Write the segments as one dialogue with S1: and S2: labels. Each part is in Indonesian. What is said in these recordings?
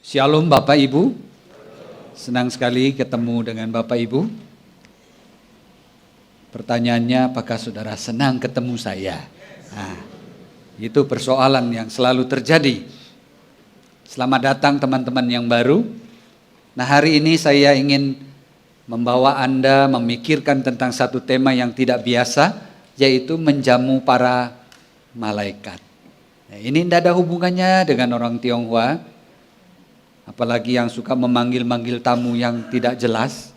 S1: Shalom Bapak Ibu, senang sekali ketemu dengan Bapak Ibu. Pertanyaannya, apakah saudara senang ketemu saya? Nah, itu persoalan yang selalu terjadi. Selamat datang teman-teman yang baru. Nah, hari ini saya ingin membawa Anda memikirkan tentang satu tema yang tidak biasa, yaitu menjamu para malaikat. Nah, ini tidak ada hubungannya dengan orang Tionghoa. Apalagi yang suka memanggil-manggil tamu yang tidak jelas.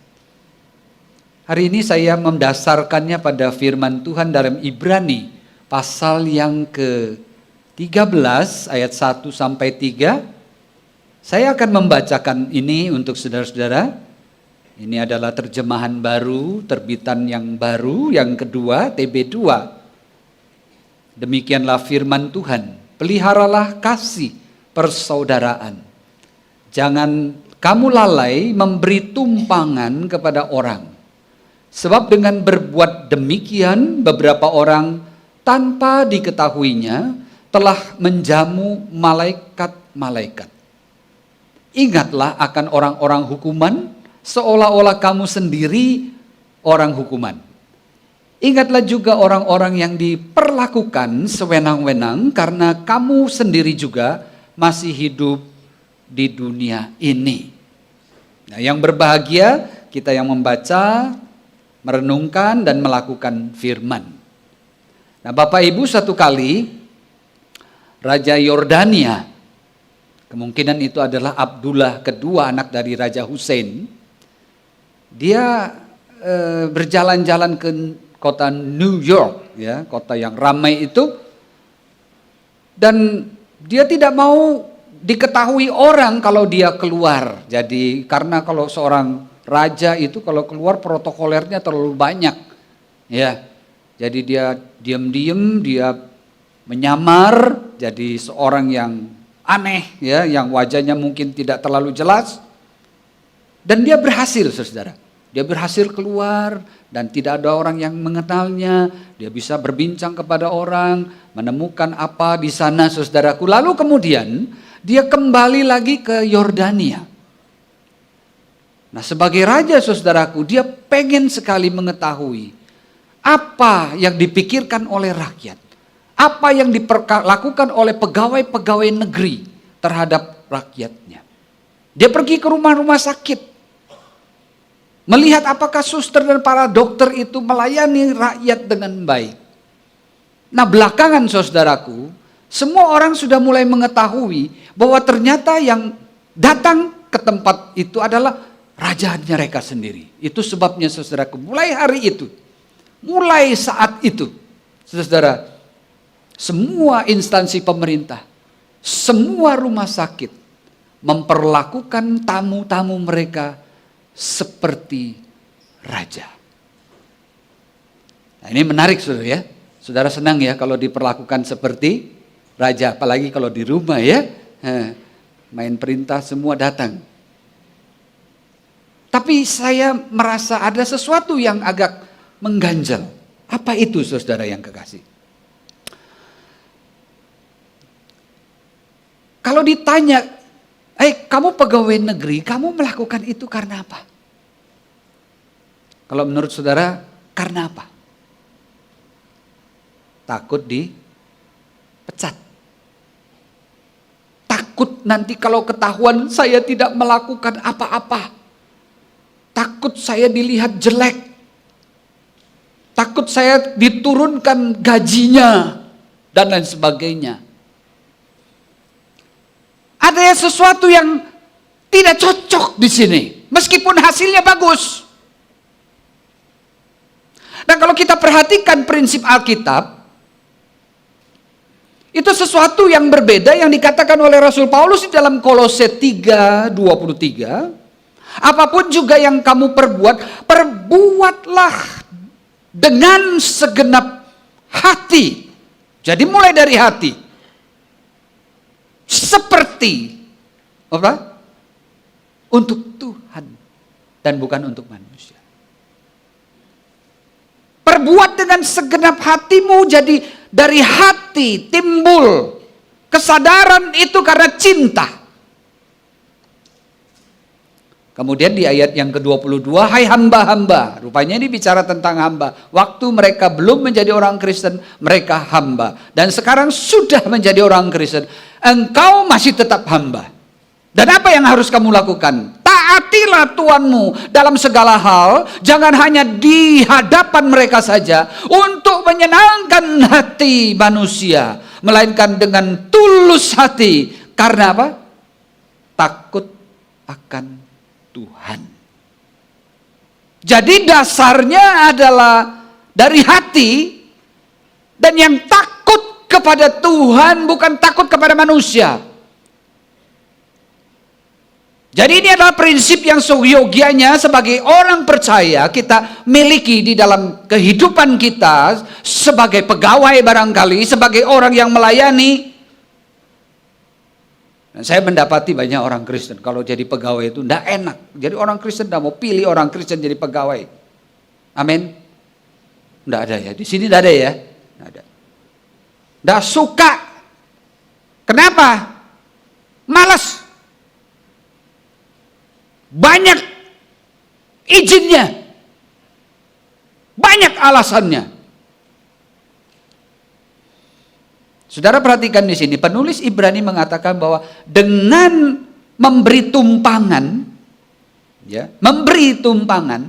S1: Hari ini saya mendasarkannya pada firman Tuhan dalam Ibrani pasal yang ke-13 ayat 1 sampai 3. Saya akan membacakan ini untuk saudara-saudara. Ini adalah terjemahan baru, terbitan yang baru, yang kedua, TB2. Demikianlah firman Tuhan. Peliharalah kasih persaudaraan. Jangan kamu lalai memberi tumpangan kepada orang. Sebab dengan berbuat demikian beberapa orang tanpa diketahuinya telah menjamu malaikat-malaikat. Ingatlah akan orang-orang hukuman seolah-olah kamu sendiri orang hukuman. Ingatlah juga orang-orang yang diperlakukan sewenang-wenang karena kamu sendiri juga masih hidup di dunia ini. Nah, yang berbahagia kita yang membaca, merenungkan dan melakukan firman. Nah, Bapak Ibu, satu kali Raja Yordania, kemungkinan itu adalah Abdullah kedua anak dari Raja Hussein, dia berjalan-jalan ke kota New York, ya, kota yang ramai itu, dan dia tidak mau diketahui orang kalau dia keluar. Jadi karena kalau seorang raja itu kalau keluar protokolernya terlalu banyak, ya. Jadi dia diam-diam, dia menyamar jadi seorang yang aneh, ya, yang wajahnya mungkin tidak terlalu jelas. Dan dia berhasil, saudara. Dia berhasil keluar dan tidak ada orang yang mengenalnya. Dia bisa berbincang kepada orang, menemukan apa di sana, saudaraku. Lalu kemudian dia kembali lagi ke Yordania. Nah, sebagai raja, saudaraku, dia pengen sekali mengetahui apa yang dipikirkan oleh rakyat, apa yang dilakukan oleh pegawai-pegawai negeri terhadap rakyatnya. Dia pergi ke rumah-rumah sakit, melihat apakah suster dan para dokter itu melayani rakyat dengan baik. Nah, belakangan, saudaraku, semua orang sudah mulai mengetahui bahwa ternyata yang datang ke tempat itu adalah rajanya mereka sendiri. Itu sebabnya, saudaraku, mulai hari itu, mulai saat itu, saudara, semua instansi pemerintah, semua rumah sakit memperlakukan tamu-tamu mereka seperti raja. Nah, ini menarik, saudara, ya. Saudara senang ya kalau diperlakukan seperti raja, apalagi kalau di rumah, ya, main perintah semua datang. Tapi saya merasa ada sesuatu yang agak mengganjal. Apa itu, saudara yang kekasih? Kalau ditanya, kamu pegawai negeri, kamu melakukan itu karena apa? Kalau menurut saudara, karena apa? Takut dipecat. Takut nanti kalau ketahuan saya tidak melakukan apa-apa. Takut saya dilihat jelek. Takut saya diturunkan gajinya dan lain sebagainya. Ada sesuatu yang tidak cocok di sini, meskipun hasilnya bagus. Nah, kalau kita perhatikan prinsip Alkitab, itu sesuatu yang berbeda yang dikatakan oleh Rasul Paulus di dalam Kolose 3:23. Apapun juga yang kamu perbuat, perbuatlah dengan segenap hati. Jadi mulai dari hati. Seperti apa? Untuk Tuhan dan bukan untuk manusia. Perbuat dengan segenap hatimu, jadi dari hati timbul kesadaran itu karena cinta. Kemudian di ayat yang ke-22, hai hamba-hamba. Rupanya ini bicara tentang hamba. Waktu mereka belum menjadi orang Kristen, mereka hamba. Dan sekarang sudah menjadi orang Kristen, engkau masih tetap hamba. Dan apa yang harus kamu lakukan? Taatilah Tuhanmu dalam segala hal. Jangan hanya di hadapan mereka saja untuk menyenangkan hati manusia, melainkan dengan tulus hati. Karena apa? Takut akan Tuhan. Jadi dasarnya adalah dari hati, dan yang takut kepada Tuhan bukan takut kepada manusia. Jadi ini adalah prinsip yang seyogianya sebagai orang percaya kita miliki di dalam kehidupan kita sebagai pegawai barangkali, sebagai orang yang melayani. Dan saya mendapati banyak orang Kristen kalau jadi pegawai itu tidak enak. Jadi orang Kristen tidak mau pilih orang Kristen jadi pegawai. Amin. Tidak ada ya. Di sini tidak ada ya. Tidak ada. Tidak suka. Kenapa? Malas. Banyak izinnya. Banyak alasannya. Saudara perhatikan di sini, penulis Ibrani mengatakan bahwa dengan memberi tumpangan, ya, memberi tumpangan,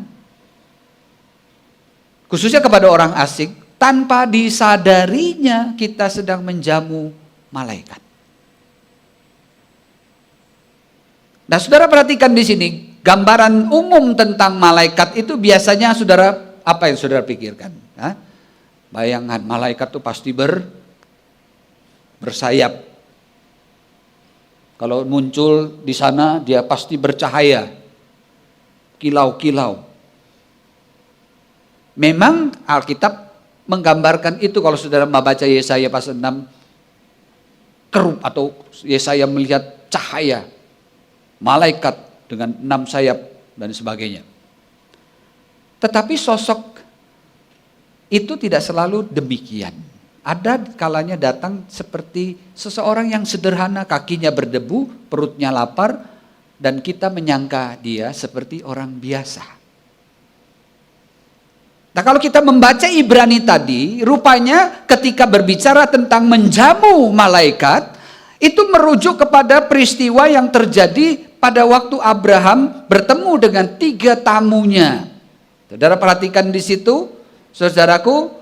S1: khususnya kepada orang asing, tanpa disadarinya kita sedang menjamu malaikat. Nah, saudara perhatikan di sini, gambaran umum tentang malaikat itu biasanya saudara, apa yang saudara pikirkan? Hah? Bayangan malaikat itu pasti bersayap. Kalau muncul di sana dia pasti bercahaya, kilau-kilau. Memang Alkitab menggambarkan itu. Kalau saudara membaca Yesaya pasal 6, kerup atau Yesaya melihat cahaya malaikat dengan 6 sayap dan sebagainya. Tetapi sosok itu tidak selalu demikian. Ada kalanya datang seperti seseorang yang sederhana, kakinya berdebu, perutnya lapar, dan kita menyangka dia seperti orang biasa. Nah, kalau kita membaca Ibrani tadi, rupanya ketika berbicara tentang menjamu malaikat, itu merujuk kepada peristiwa yang terjadi pada waktu Abraham bertemu dengan 3 tamunya. Saudara perhatikan di situ, saudaraku,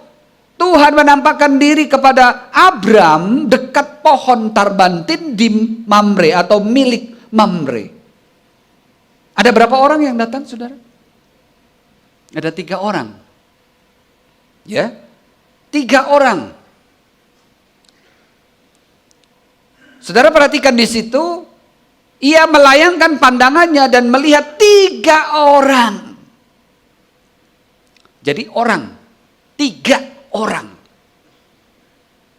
S1: Tuhan menampakkan diri kepada Abram dekat pohon tarbantin di Mamre atau milik Mamre. Ada berapa orang yang datang, saudara? Ada 3 orang. Ya, 3 orang. Saudara perhatikan di situ, ia melayangkan pandangannya dan melihat 3 orang. Jadi orang, 3 orang.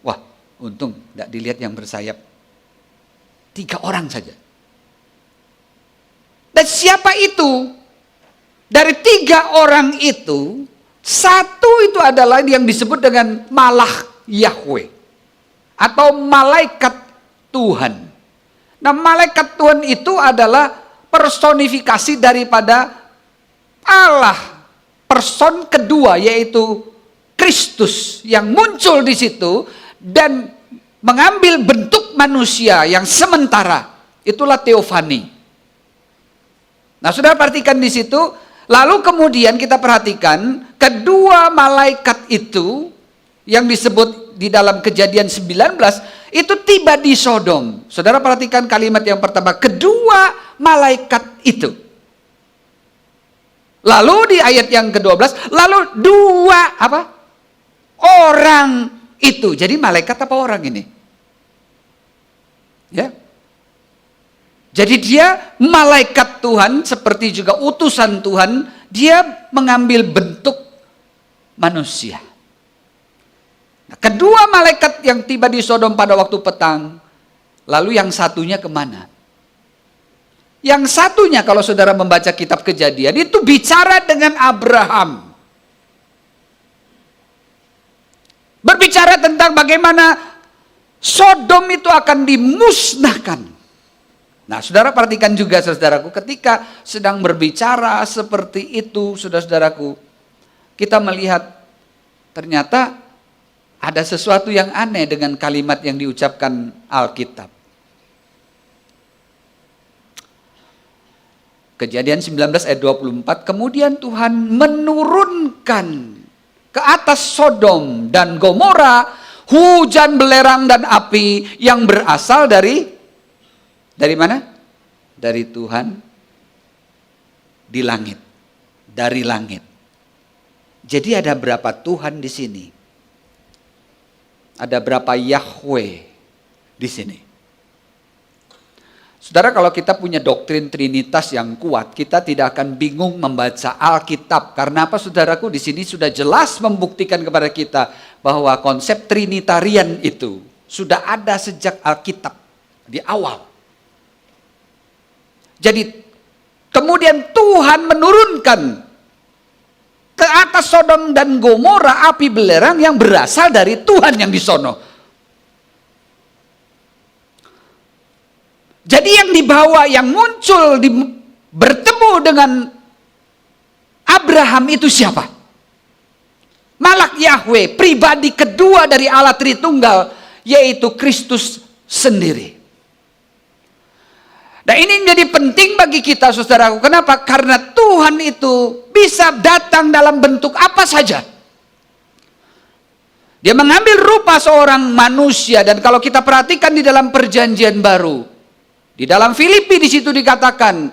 S1: Wah, untung tidak dilihat yang bersayap. 3 orang saja. Dan siapa itu? Dari 3 orang itu, 1 itu adalah yang disebut dengan Malach Yahweh atau malaikat Tuhan. Nah, malaikat Tuhan itu adalah personifikasi daripada Allah. Person kedua yaitu Kristus yang muncul di situ dan mengambil bentuk manusia yang sementara. Itulah teofani. Nah, saudara perhatikan di situ. Lalu kemudian kita perhatikan kedua malaikat itu yang disebut di dalam Kejadian 19 itu tiba di Sodom. Saudara perhatikan kalimat yang pertama, kedua malaikat itu. Lalu di ayat yang ke-12, lalu 2 apa? Orang itu. Jadi malaikat apa orang ini? Ya. Jadi dia malaikat Tuhan seperti juga utusan Tuhan, dia mengambil bentuk manusia. Nah, kedua malaikat yang tiba di Sodom pada waktu petang, lalu yang satunya kemana? Yang satunya kalau saudara membaca kitab Kejadian itu bicara dengan Abraham. Berbicara tentang bagaimana Sodom itu akan dimusnahkan. Nah, saudara perhatikan juga saudaraku, ketika sedang berbicara seperti itu, saudara-saudaraku, kita melihat ternyata ada sesuatu yang aneh dengan kalimat yang diucapkan Alkitab. Kejadian 19 ayat 24, kemudian Tuhan menurunkan ke atas Sodom dan Gomora hujan belerang dan api yang berasal dari mana? Dari Tuhan di langit, dari langit. Jadi ada berapa Tuhan di sini? Ada berapa Yahweh di sini? Saudara, kalau kita punya doktrin Trinitas yang kuat, kita tidak akan bingung membaca Alkitab. Karena apa, saudaraku? Di sini sudah jelas membuktikan kepada kita bahwa konsep Trinitarian itu sudah ada sejak Alkitab di awal. Jadi kemudian Tuhan menurunkan ke atas Sodom dan Gomora api belerang yang berasal dari Tuhan yang di sono. Jadi yang dibawa, yang muncul, bertemu dengan Abraham itu siapa? Malak Yahweh, pribadi kedua dari Allah Tritunggal, yaitu Kristus sendiri. Nah, ini menjadi penting bagi kita, saudaraku. Kenapa? Karena Tuhan itu bisa datang dalam bentuk apa saja. Dia mengambil rupa seorang manusia, dan kalau kita perhatikan di dalam Perjanjian Baru, di dalam Filipi di situ dikatakan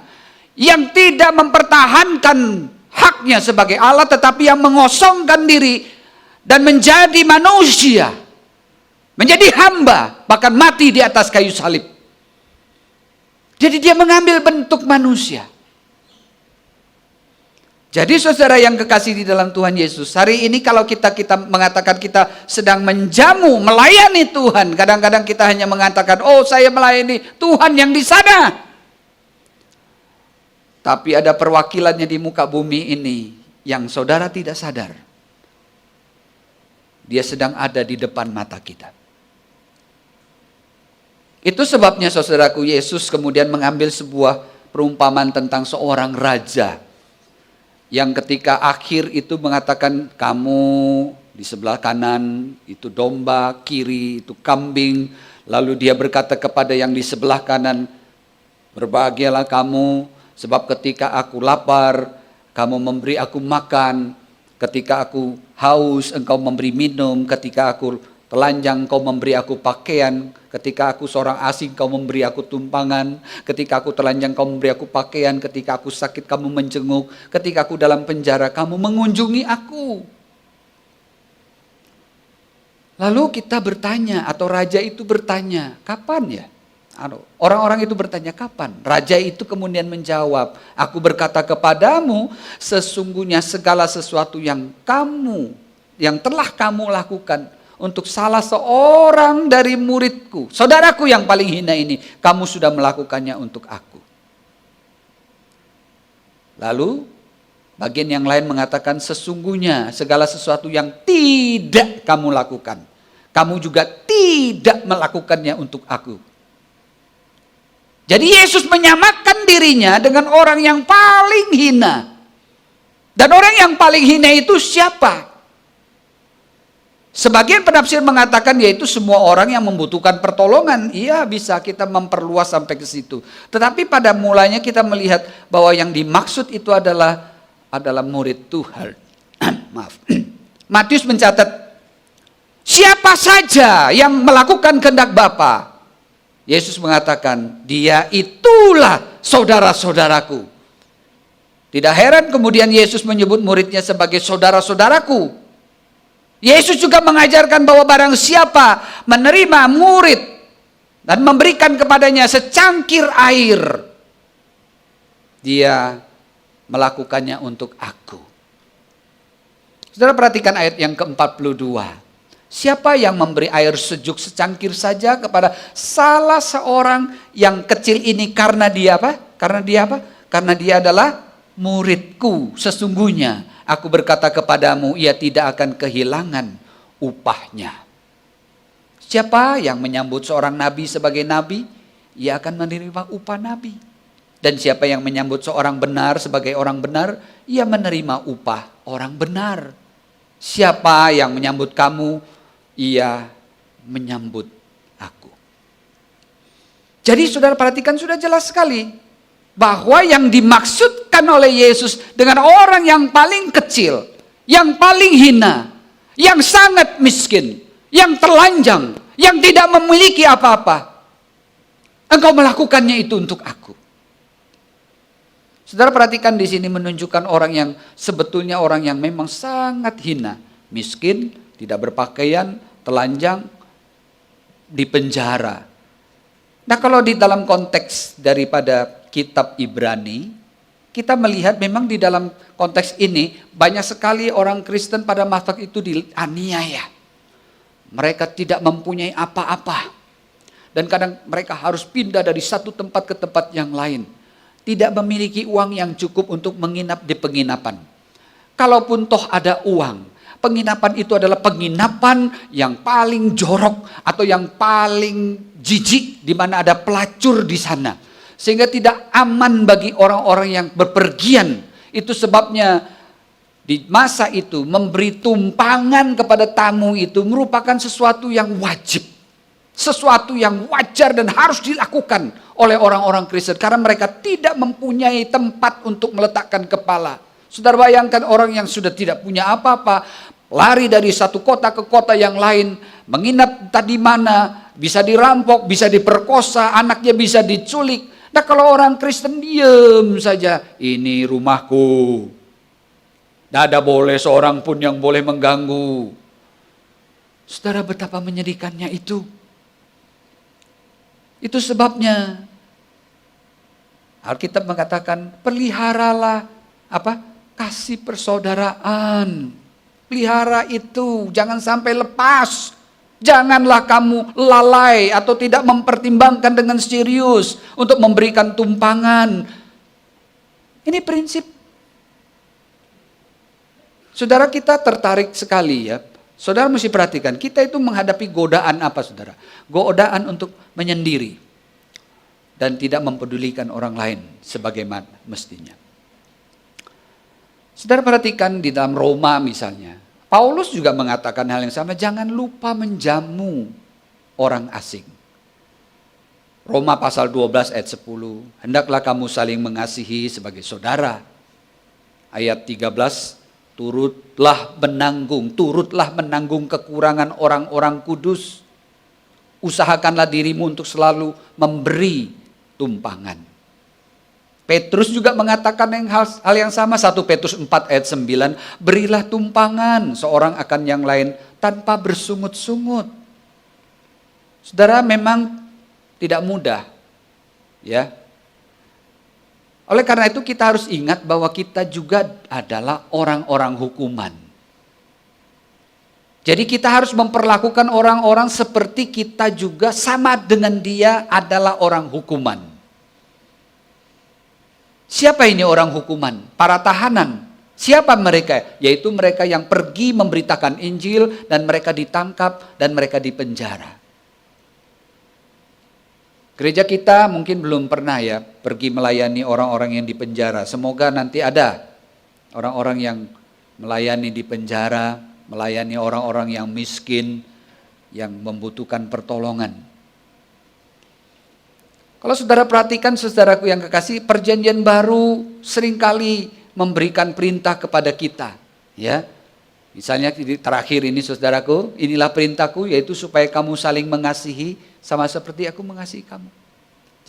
S1: yang tidak mempertahankan haknya sebagai Allah, tetapi yang mengosongkan diri dan menjadi manusia, menjadi hamba, bahkan mati di atas kayu salib. Jadi dia mengambil bentuk manusia. Jadi saudara yang kekasih di dalam Tuhan Yesus, hari ini kalau kita mengatakan kita sedang menjamu, melayani Tuhan, kadang-kadang kita hanya mengatakan, oh saya melayani Tuhan yang di sana. Tapi ada perwakilannya di muka bumi ini yang saudara tidak sadar. Dia sedang ada di depan mata kita. Itu sebabnya saudaraku, Yesus kemudian mengambil sebuah perumpamaan tentang seorang raja yang ketika akhir itu mengatakan, kamu di sebelah kanan itu domba, kiri itu kambing. Lalu dia berkata kepada yang di sebelah kanan, berbahagialah kamu, sebab ketika aku lapar, kamu memberi aku makan. Ketika aku haus, engkau memberi minum. Ketika aku telanjang, kau memberi aku pakaian. Ketika aku seorang asing, kau memberi aku tumpangan. Ketika aku telanjang, kau memberi aku pakaian. Ketika aku sakit, kamu menjenguk. Ketika aku dalam penjara, kamu mengunjungi aku. Lalu kita bertanya, atau raja itu bertanya, kapan ya? Orang-orang itu bertanya, kapan? Raja itu kemudian menjawab, aku berkata kepadamu, sesungguhnya segala sesuatu yang telah kamu lakukan untuk salah seorang dari muridku, saudaraku yang paling hina ini, kamu sudah melakukannya untuk aku. Lalu bagian yang lain mengatakan, sesungguhnya segala sesuatu yang tidak kamu lakukan, kamu juga tidak melakukannya untuk aku. Jadi Yesus menyamakan dirinya dengan orang yang paling hina. Dan orang yang paling hina itu siapa? Sebagian penafsir mengatakan yaitu semua orang yang membutuhkan pertolongan. Iya, bisa kita memperluas sampai ke situ. Tetapi pada mulanya kita melihat bahwa yang dimaksud itu adalah murid Tuhan. Maaf. Matius mencatat, siapa saja yang melakukan kehendak Bapa. Yesus mengatakan, dia itulah saudara-saudaraku. Tidak heran kemudian Yesus menyebut muridnya sebagai saudara-saudaraku. Yesus juga mengajarkan bahwa barang siapa menerima murid dan memberikan kepadanya secangkir air, dia melakukannya untuk aku. Saudara perhatikan ayat yang ke-42. Siapa yang memberi air sejuk secangkir saja kepada salah seorang yang kecil ini karena dia apa? Karena dia adalah muridku. Sesungguhnya aku berkata kepadamu, ia tidak akan kehilangan upahnya. Siapa yang menyambut seorang nabi sebagai nabi? ia akan menerima upah nabi. Dan siapa yang menyambut seorang benar sebagai orang benar, ia menerima upah orang benar. Siapa yang menyambut kamu, ia menyambut aku. Jadi saudara perhatikan, sudah jelas sekali bahwa yang dimaksudkan oleh Yesus dengan orang yang paling kecil, yang paling hina, yang sangat miskin, yang telanjang, yang tidak memiliki apa-apa, engkau melakukannya itu untuk aku. Saudara perhatikan, di sini menunjukkan orang yang sebetulnya orang yang memang sangat hina, miskin, tidak berpakaian, telanjang, di penjara. Nah, kalau di dalam konteks daripada kitab Ibrani, kita melihat memang di dalam konteks ini banyak sekali orang Kristen pada masa itu dianiaya. Mereka tidak mempunyai apa-apa. Dan kadang mereka harus pindah dari satu tempat ke tempat yang lain. Tidak memiliki uang yang cukup untuk menginap di penginapan. Kalaupun toh ada uang, penginapan itu adalah penginapan yang paling jorok atau yang paling jijik, di mana ada pelacur di sana. Sehingga tidak aman bagi orang-orang yang berpergian. Itu sebabnya di masa itu memberi tumpangan kepada tamu itu merupakan sesuatu yang wajib. Sesuatu yang wajar dan harus dilakukan oleh orang-orang Kristen. Karena mereka tidak mempunyai tempat untuk meletakkan kepala. Saudara bayangkan orang yang sudah tidak punya apa-apa, lari dari satu kota ke kota yang lain, menginap tadi mana, bisa dirampok, bisa diperkosa, anaknya bisa diculik. Nah, kalau orang Kristen diam saja, ini rumahku. Tidak boleh seorang pun yang boleh mengganggu. Saudara, betapa menyedihkannya itu. Itu sebabnya Alkitab mengatakan, peliharalah kasih persaudaraan. Pelihara itu, jangan sampai lepas. Janganlah kamu lalai atau tidak mempertimbangkan dengan serius untuk memberikan tumpangan. Ini prinsip. Saudara, kita tertarik sekali ya. Saudara mesti perhatikan, kita itu menghadapi godaan apa, saudara? Godaan untuk menyendiri dan tidak mempedulikan orang lain sebagaimana mestinya. Saudara perhatikan di dalam Roma misalnya, Paulus juga mengatakan hal yang sama, jangan lupa menjamu orang asing. Roma pasal 12 ayat 10, hendaklah kamu saling mengasihi sebagai saudara. Ayat 13, turutlah menanggung kekurangan orang-orang kudus. Usahakanlah dirimu untuk selalu memberi tumpangan. Petrus juga mengatakan hal yang sama, 1 Petrus 4 ayat 9, berilah tumpangan seorang akan yang lain tanpa bersungut-sungut. Saudara, memang tidak mudah, ya. Oleh karena itu kita harus ingat bahwa kita juga adalah orang-orang hukuman. Jadi kita harus memperlakukan orang-orang seperti kita juga sama dengan dia adalah orang hukuman. Siapa ini orang hukuman? Para tahanan. Siapa mereka? Yaitu mereka yang pergi memberitakan Injil dan mereka ditangkap dan mereka dipenjara. Gereja kita mungkin belum pernah ya pergi melayani orang-orang yang di penjara. Semoga nanti ada orang-orang yang melayani di penjara, melayani orang-orang yang miskin, yang membutuhkan pertolongan. Kalau saudara perhatikan, saudaraku yang kekasih, perjanjian baru seringkali memberikan perintah kepada kita. Ya, misalnya terakhir ini saudaraku, inilah perintahku, yaitu supaya kamu saling mengasihi sama seperti aku mengasihi kamu.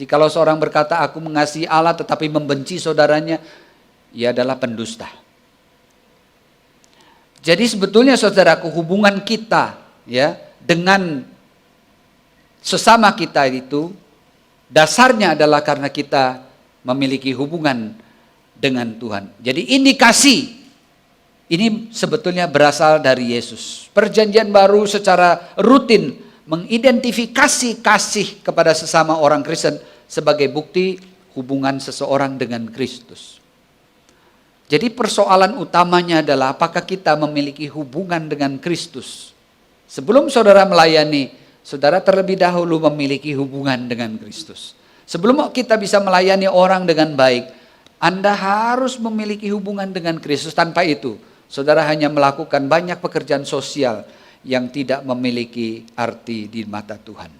S1: Jikalau seorang berkata aku mengasihi Allah tetapi membenci saudaranya, ia adalah pendusta. Jadi sebetulnya saudaraku, hubungan kita ya dengan sesama kita itu dasarnya adalah karena kita memiliki hubungan dengan Tuhan. Jadi indikasi ini sebetulnya berasal dari Yesus. Perjanjian baru secara rutin mengidentifikasi kasih kepada sesama orang Kristen sebagai bukti hubungan seseorang dengan Kristus. Jadi persoalan utamanya adalah apakah kita memiliki hubungan dengan Kristus. Sebelum saudara melayani, saudara terlebih dahulu memiliki hubungan dengan Kristus. Sebelum kita bisa melayani orang dengan baik, Anda harus memiliki hubungan dengan Kristus. Tanpa itu, saudara hanya melakukan banyak pekerjaan sosial yang tidak memiliki arti di mata Tuhan.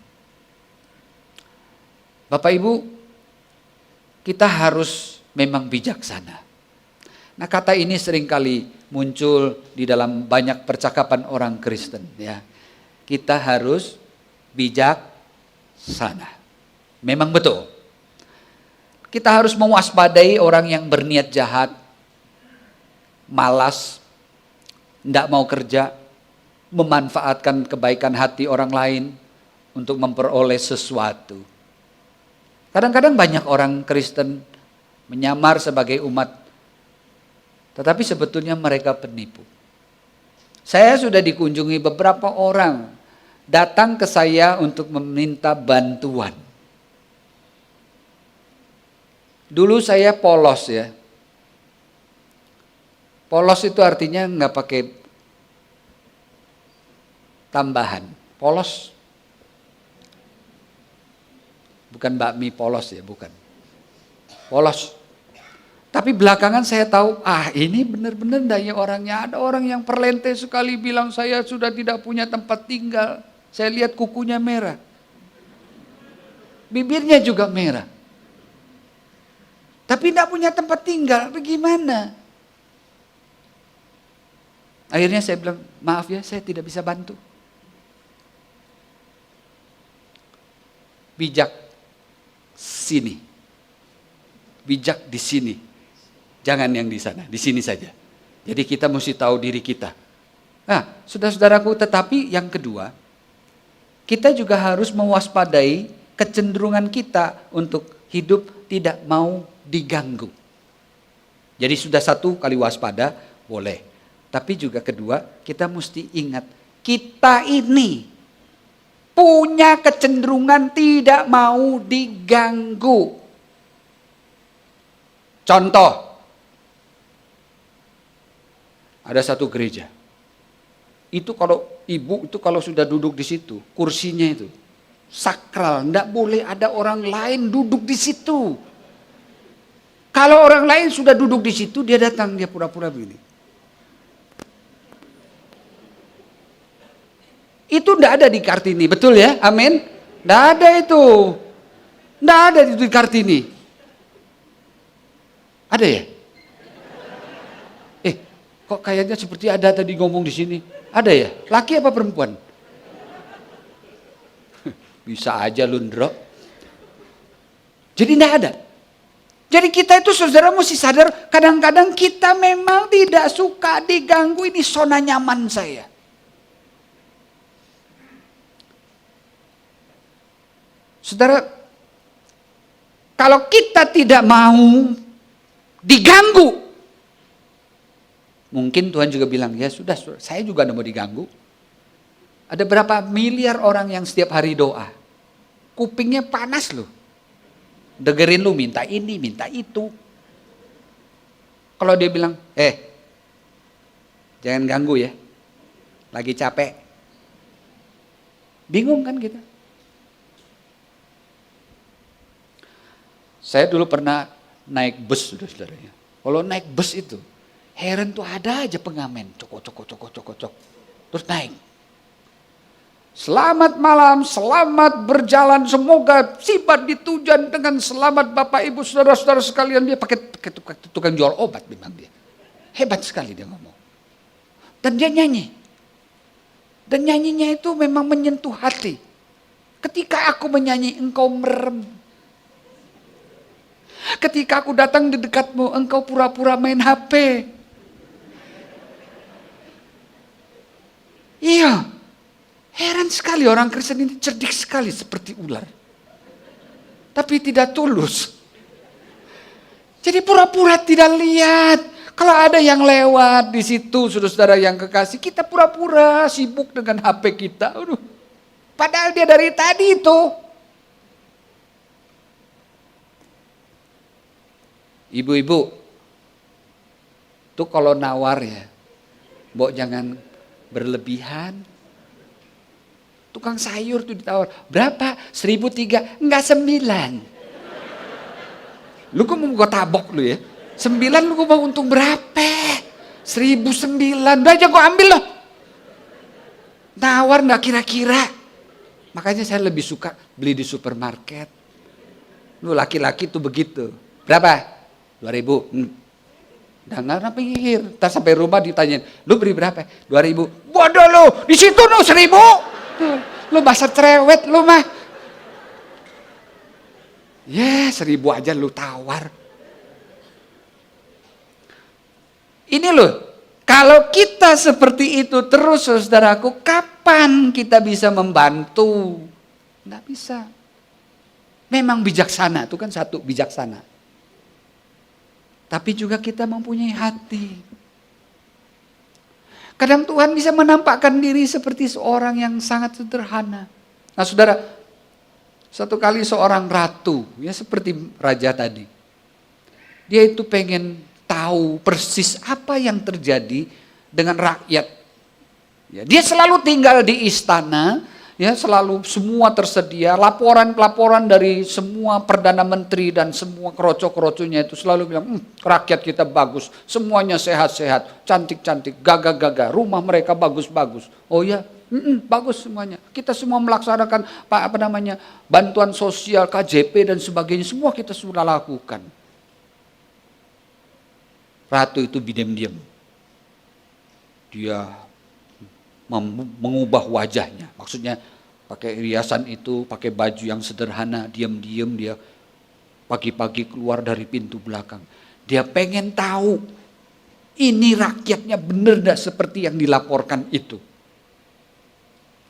S1: Bapak Ibu, kita harus memang bijaksana. Nah, kata ini seringkali muncul di dalam banyak percakapan orang Kristen, ya. Kita harus bijaksana. Memang betul. Kita harus mewaspadai orang yang berniat jahat, malas, tidak mau kerja, memanfaatkan kebaikan hati orang lain untuk memperoleh sesuatu. Kadang-kadang banyak orang Kristen menyamar sebagai umat, tetapi sebetulnya mereka penipu. Saya sudah dikunjungi beberapa orang datang ke saya untuk meminta bantuan. Dulu saya polos, ya. Polos itu artinya nggak pakai tambahan. Polos. Bukan bakmi polos, ya, bukan. Polos. Tapi belakangan saya tahu, ini benar-benar daya orangnya. Ada orang yang perlente sekali bilang saya sudah tidak punya tempat tinggal. Saya lihat kukunya merah. Bibirnya juga merah. Tapi tidak punya tempat tinggal, bagaimana? Akhirnya saya bilang, maaf ya, saya tidak bisa bantu. Bijak sini. Bijak di sini. Jangan yang di sana, di sini saja. Jadi kita mesti tahu diri kita. Nah, saudara-saudaraku, tetapi yang kedua, kita juga harus mewaspadai kecenderungan kita untuk hidup tidak mau diganggu. Jadi sudah satu kali waspada, boleh. Tapi juga kedua, kita mesti ingat, kita ini punya kecenderungan tidak mau diganggu. Contoh, ada satu gereja. Itu kalau ibu itu kalau sudah duduk di situ, kursinya itu sakral, enggak boleh ada orang lain duduk di situ. Kalau orang lain sudah duduk di situ, dia datang, dia pura-pura begini. Itu enggak ada di Kartini, betul ya? Amin. Enggak ada itu. Enggak ada di Kartini. Ada ya? Kok kayaknya seperti ada tadi ngomong di sini. Ada ya? Laki apa perempuan? Bisa aja lundro. Jadi enggak ada. Jadi kita itu saudara mesti sadar, kadang-kadang kita memang tidak suka diganggu, ini zona nyaman saya. Saudara, kalau kita tidak mau diganggu, mungkin Tuhan juga bilang, ya sudah, saya juga tidak mau diganggu. Ada berapa miliar orang yang setiap hari doa. Kupingnya panas loh. Dengerin lu minta ini, minta itu. Kalau dia bilang, jangan ganggu ya. Lagi capek. Bingung kan kita. Saya dulu pernah naik bus, saudara-saudaranya. Kalau naik bus itu, heran tuh ada aja pengamen, cokok. Terus naik. Selamat malam, selamat berjalan, semoga tiba di tujuan dengan selamat Bapak Ibu saudara-saudara sekalian. Dia pakai tukang jual obat memang dia. Hebat sekali dia ngomong. Dan dia nyanyi. Dan nyanyinya itu memang menyentuh hati. Ketika aku menyanyi, engkau merem. Ketika aku datang di dekatmu, engkau pura-pura main HP. Iya. Heran sekali orang Kristen ini cerdik sekali seperti ular. Tapi tidak tulus. Jadi pura-pura tidak lihat. Kalau ada yang lewat di situ, saudara-saudara yang kekasih, kita pura-pura sibuk dengan HP kita. Aduh. Padahal dia dari tadi itu. Ibu-ibu, tuh kalau nawar ya, Mbok jangan berlebihan. Tukang sayur tuh ditawar, berapa? 1.003, enggak 9. Lu kok mau gua tabok lu ya? 9 lu gua mau untung berapa? 1.009. Udah aja gua ambil loh. Nawar nggak kira-kira. Makanya saya lebih suka beli di supermarket. Lu laki-laki tuh begitu. Berapa? 2.000. Dan nggak pikir. Ntar sampai rumah ditanyain, lu beli berapa? 2.000. Bodoh lu, di situ lu 1.000. Lu masa cerewet lu mah. Ya 1.000 aja lu tawar. Ini loh, kalau kita seperti itu terus saudaraku, kapan kita bisa membantu? Nggak bisa. Memang bijaksana, itu kan satu bijaksana. Tapi juga kita mempunyai hati. Kadang Tuhan bisa menampakkan diri seperti seorang yang sangat sederhana. Nah saudara, satu kali seorang ratu, ya seperti raja tadi. Dia itu pengen tahu persis apa yang terjadi dengan rakyat. Ya, dia selalu tinggal di istana, ya selalu semua tersedia, laporan-laporan dari semua perdana menteri dan semua kroco-kroconya itu selalu bilang, rakyat kita bagus, semuanya sehat-sehat, cantik-cantik, gagah-gagah, rumah mereka bagus-bagus. Oh ya, bagus semuanya. Kita semua melaksanakan bantuan sosial, KJP dan sebagainya, semua kita sudah lakukan. Ratu itu diam-diam. Dia mengubah wajahnya. Maksudnya pakai riasan itu, pakai baju yang sederhana, diam-diam dia pagi-pagi keluar dari pintu belakang. Dia pengen tahu ini rakyatnya benar tidak seperti yang dilaporkan itu.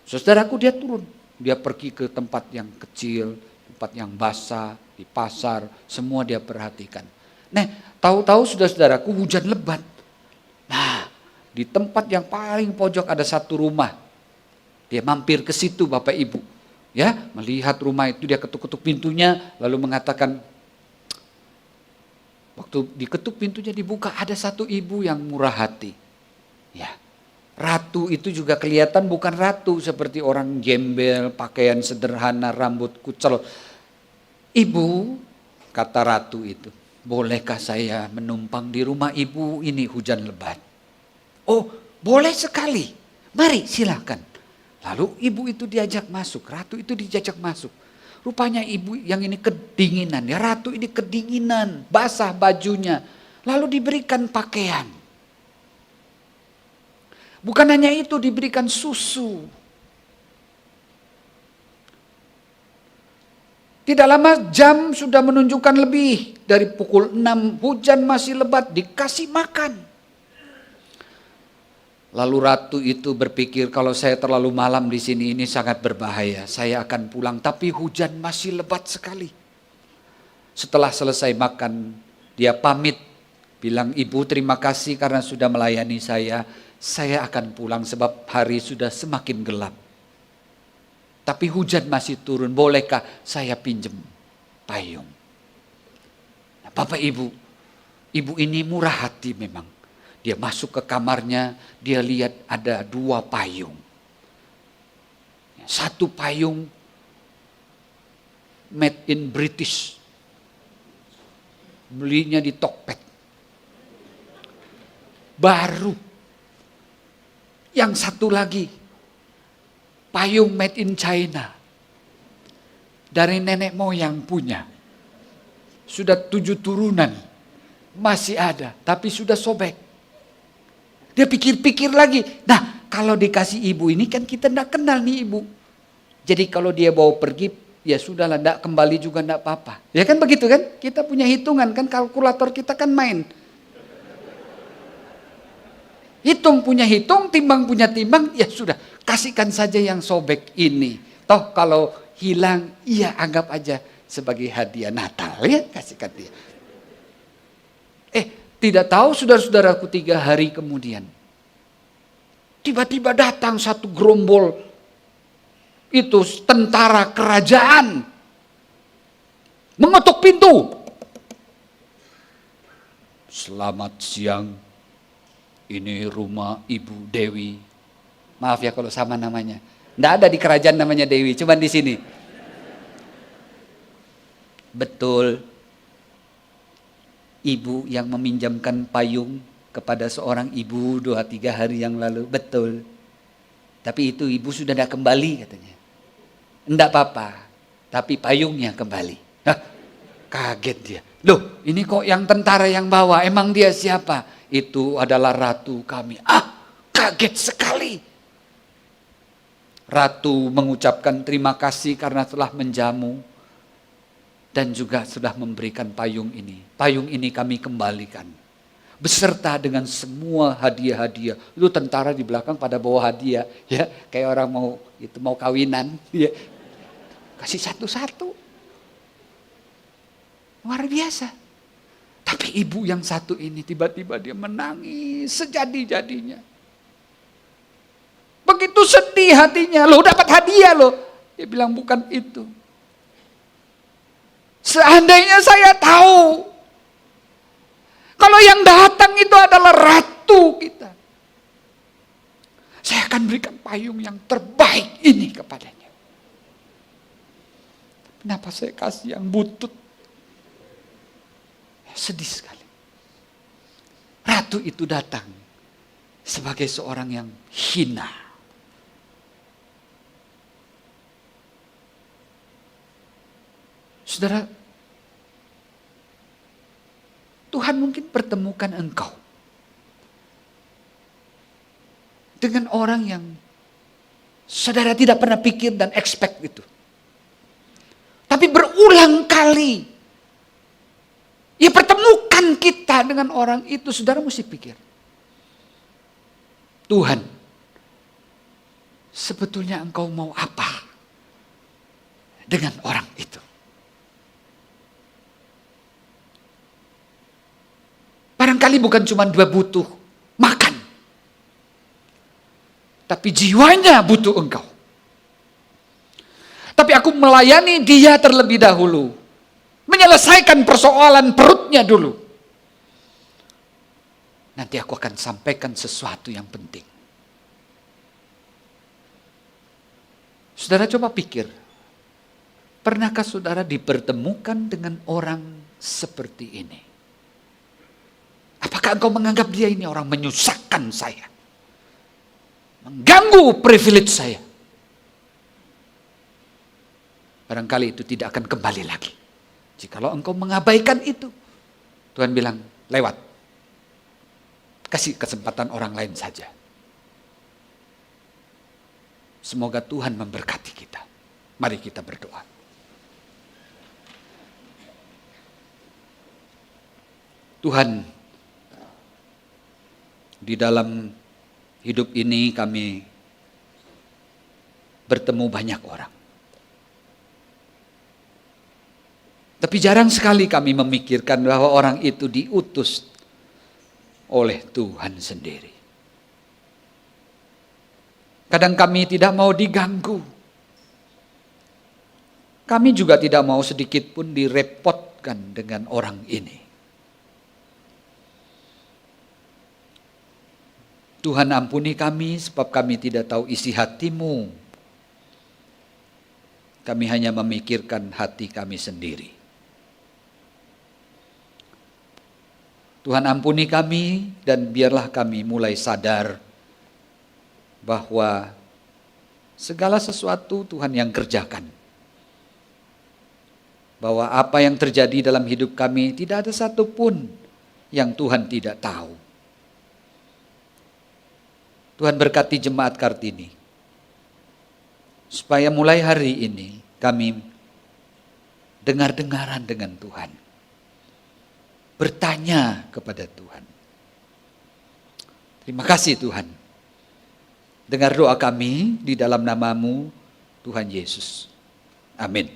S1: Saudaraku, dia turun. Dia pergi ke tempat yang kecil, tempat yang basah, di pasar, semua dia perhatikan. Nah, tahu-tahu saudara-saudaraku hujan lebat. Nah, di tempat yang paling pojok ada satu rumah. Dia mampir ke situ Bapak Ibu. Ya, melihat rumah itu dia ketuk-ketuk pintunya lalu mengatakan, waktu diketuk pintunya dibuka, ada satu ibu yang murah hati. Ya. Ratu itu juga kelihatan bukan ratu seperti orang gembel, pakaian sederhana, rambut kucel. Ibu, kata ratu itu, bolehkah saya menumpang di rumah ibu ini hujan lebat? Oh, boleh sekali. Mari silakan. Lalu ibu itu diajak masuk, ratu itu diajak masuk. Rupanya ibu yang ini kedinginan, ya ratu ini kedinginan, basah bajunya. Lalu diberikan pakaian. Bukan hanya itu, diberikan susu. Tidak lama jam sudah menunjukkan lebih dari pukul 6, hujan masih lebat, dikasih makan. Lalu ratu itu berpikir, kalau saya terlalu malam di sini ini sangat berbahaya, saya akan pulang, tapi hujan masih lebat sekali. Setelah selesai makan, dia pamit, bilang, ibu terima kasih karena sudah melayani saya akan pulang sebab hari sudah semakin gelap. Tapi hujan masih turun, bolehkah saya pinjem payung? Nah, Bapak Ibu, ibu ini murah hati memang. Dia masuk ke kamarnya, dia lihat ada 2 payung. Satu payung made in British. Belinya di Tokped. Baru. Yang satu lagi payung made in China. Dari nenek moyang punya. Sudah 7 turunan. Masih ada, tapi sudah sobek. Dia pikir-pikir lagi. Nah, kalau dikasih ibu ini kan kita tidak kenal nih ibu. Jadi kalau dia bawa pergi, ya sudahlah, tidak kembali juga tidak apa-apa. Ya kan begitu kan? Kita punya hitungan kan, kalkulator kita kan main. Hitung punya hitung, timbang punya timbang, ya sudah. Kasihkan saja yang sobek ini. Toh kalau hilang, iya anggap aja sebagai hadiah Natal ya, kasihkan dia. Tidak tahu saudara-saudaraku 3 hari kemudian. Tiba-tiba datang satu gerombol. Itu tentara kerajaan. Mengetuk pintu. Selamat siang. Ini rumah Ibu Dewi. Maaf ya kalau sama namanya. Tidak ada di kerajaan namanya Dewi, cuma di sini. Betul. ibu yang meminjamkan payung kepada seorang ibu 2-3 hari yang lalu. Betul. Tapi itu ibu sudah tidak kembali katanya. Enggak apa-apa, tapi payungnya kembali. Hah, kaget dia. Loh, ini kok yang tentara yang bawa, emang dia siapa? Itu adalah ratu kami. Kaget sekali. Ratu mengucapkan terima kasih karena telah menjamu dan juga sudah memberikan payung ini. Payung ini kami kembalikan beserta dengan semua hadiah-hadiah. Lu tentara di belakang pada bawa hadiah, ya, kayak orang mau kawinan, ya. Kasih satu-satu. Luar biasa. Tapi ibu yang satu ini tiba-tiba dia menangis sejadi-jadinya. Begitu sedih hatinya, loh dapat hadiah loh. Dia bilang bukan itu. Seandainya saya tahu kalau yang datang itu adalah ratu kita, saya akan berikan payung yang terbaik ini kepadanya. Kenapa saya kasih yang butut? Sedih sekali. Ratu itu datang sebagai seorang yang hina. Saudara, Tuhan mungkin pertemukan engkau dengan orang yang saudara tidak pernah pikir dan expect itu. Tapi berulang kali ia pertemukan kita dengan orang itu. Saudara mesti pikir, Tuhan, sebetulnya engkau mau apa dengan orang itu? Barangkali bukan cuma dia butuh makan, tapi jiwanya butuh engkau. Tapi aku melayani dia terlebih dahulu, menyelesaikan persoalan perutnya dulu. Nanti aku akan sampaikan sesuatu yang penting. Saudara coba pikir, pernahkah saudara dipertemukan dengan orang seperti ini? Apakah engkau menganggap dia ini orang menyusahkan saya, mengganggu privilege saya? Barangkali itu tidak akan kembali lagi. Jikalau engkau mengabaikan itu, Tuhan bilang, lewat. Kasih kesempatan orang lain saja. Semoga Tuhan memberkati kita. Mari kita berdoa. Tuhan, di dalam hidup ini kami bertemu banyak orang. Tapi jarang sekali kami memikirkan bahwa orang itu diutus oleh Tuhan sendiri. Kadang kami tidak mau diganggu. Kami juga tidak mau sedikit pun direpotkan dengan orang ini. Tuhan ampuni kami sebab kami tidak tahu isi hati-Mu. Kami hanya memikirkan hati kami sendiri. Tuhan ampuni kami dan biarlah kami mulai sadar bahwa segala sesuatu Tuhan yang kerjakan. Bahwa apa yang terjadi dalam hidup kami tidak ada satupun yang Tuhan tidak tahu. Tuhan berkati jemaat Kartini. Supaya mulai hari ini kami dengar-dengaran dengan Tuhan. Bertanya kepada Tuhan. Terima kasih Tuhan. Dengar doa kami di dalam nama-Mu, Tuhan Yesus. Amin.